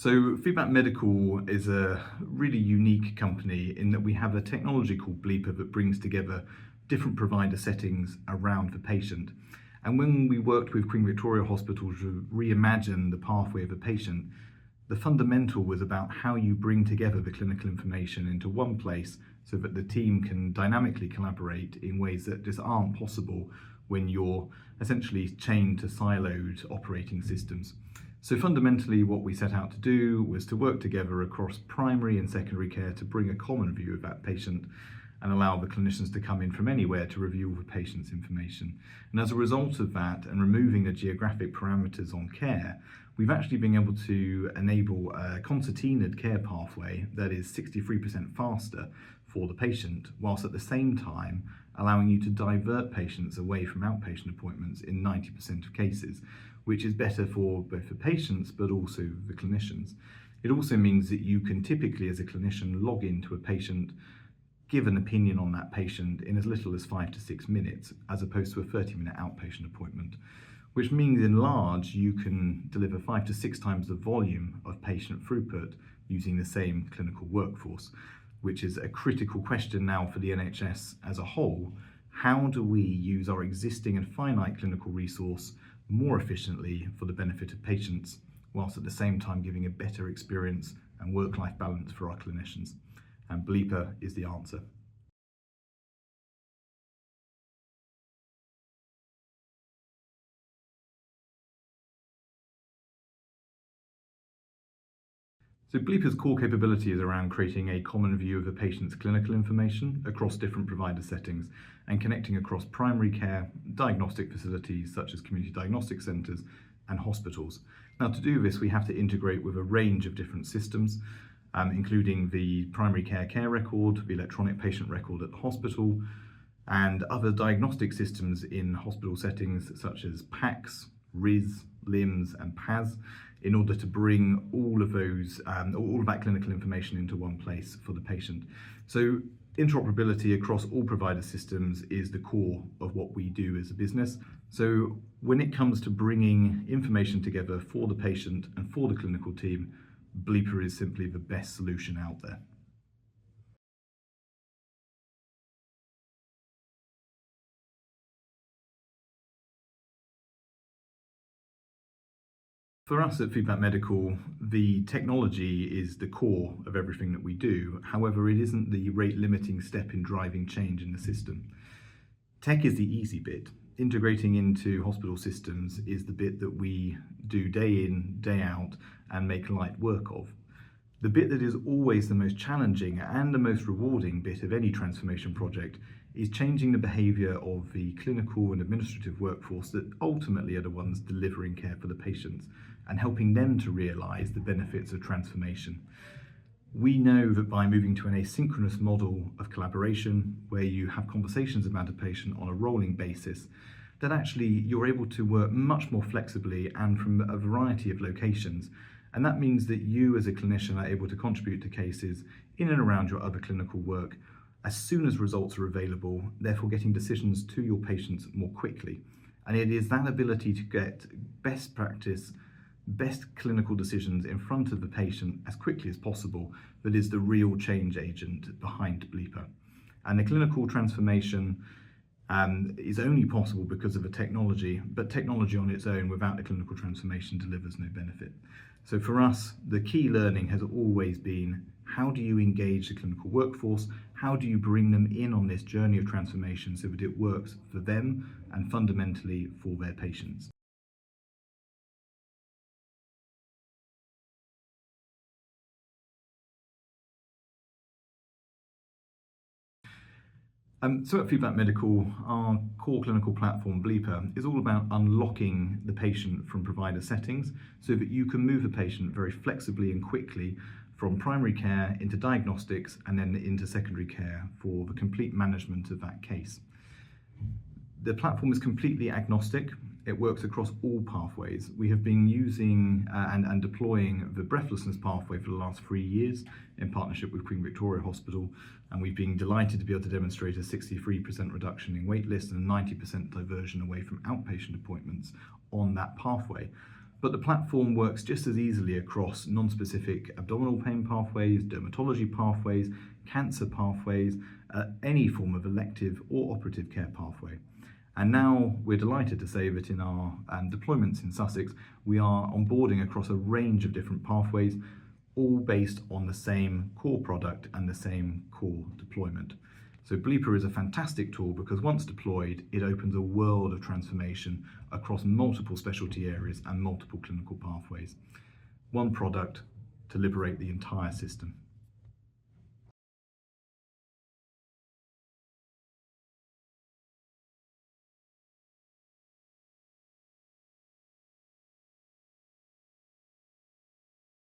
So Feedback Medical is a really unique company in that we have a technology called Bleeper that brings together different provider settings around the patient. And when we worked with Queen Victoria Hospital to reimagine the pathway of a patient, the fundamental was about how you bring together the clinical information into one place so that the team can dynamically collaborate in ways that just aren't possible when you're essentially chained to siloed operating systems. So fundamentally what we set out to do was to work together across primary and secondary care to bring a common view of that patient and allow the clinicians to come in from anywhere to review the patient's information. And as a result of that and removing the geographic parameters on care, we've actually been able to enable a concertinaed care pathway that is 63% faster for the patient, whilst at the same time allowing you to divert patients away from outpatient appointments in 90% of cases, which is better for both the patients but also the clinicians. It also means that you can typically, as a clinician, log into a patient, give an opinion on that patient in as little as 5 to 6 minutes, as opposed to a 30-minute outpatient appointment, which means in large you can deliver 5 to 6 times the volume of patient throughput using the same clinical workforce, which is a critical question now for the NHS as a whole. How do we use our existing and finite clinical resource more efficiently for the benefit of patients, whilst at the same time giving a better experience and work-life balance for our clinicians? And Bleeper is the answer. So Bleeper's core capability is around creating a common view of a patient's clinical information across different provider settings and connecting across primary care, diagnostic facilities such as community diagnostic centres and hospitals. Now, to do this, we have to integrate with a range of different systems, including the primary care record, the electronic patient record at the hospital, and other diagnostic systems in hospital settings such as PACS, RIS, LIMS, and PAS, in order to bring all of that clinical information into one place for the patient. So interoperability across all provider systems is the core of what we do as a business. So when it comes to bringing information together for the patient and for the clinical team, Bleeper is simply the best solution out there. For us at Feedback Medical, the technology is the core of everything that we do. However, it isn't the rate-limiting step in driving change in the system. Tech is the easy bit. Integrating into hospital systems is the bit that we do day in, day out, and make light work of. The bit that is always the most challenging and the most rewarding bit of any transformation project is changing the behaviour of the clinical and administrative workforce that ultimately are the ones delivering care for the patients and helping them to realise the benefits of transformation. We know that by moving to an asynchronous model of collaboration, where you have conversations about a patient on a rolling basis, that actually you're able to work much more flexibly and from a variety of locations. And that means that you as a clinician are able to contribute to cases in and around your other clinical work as soon as results are available, therefore getting decisions to your patients more quickly. And it is that ability to get best practice, best clinical decisions in front of the patient as quickly as possible that is the real change agent behind Bleeper. And the clinical transformation is only possible because of the technology, but technology on its own without the clinical transformation delivers no benefit. So for us, the key learning has always been, how do you engage the clinical workforce? How do you bring them in on this journey of transformation so that it works for them and fundamentally for their patients? So at Feedback Medical, our core clinical platform, Bleeper, is all about unlocking the patient from provider settings so that you can move a patient very flexibly and quickly from primary care into diagnostics and then into secondary care for the complete management of that case. The platform is completely agnostic. It works across all pathways. We have been using and deploying the breathlessness pathway for the last 3 years in partnership with Queen Victoria Hospital, and we've been delighted to be able to demonstrate a 63% reduction in wait lists and a 90% diversion away from outpatient appointments on that pathway. But the platform works just as easily across non-specific abdominal pain pathways, dermatology pathways, cancer pathways, any form of elective or operative care pathway. And now we're delighted to say that in our deployments in Sussex, we are onboarding across a range of different pathways, all based on the same core product and the same core deployment. So Bleeper is a fantastic tool because once deployed, it opens a world of transformation across multiple specialty areas and multiple clinical pathways. One product to liberate the entire system.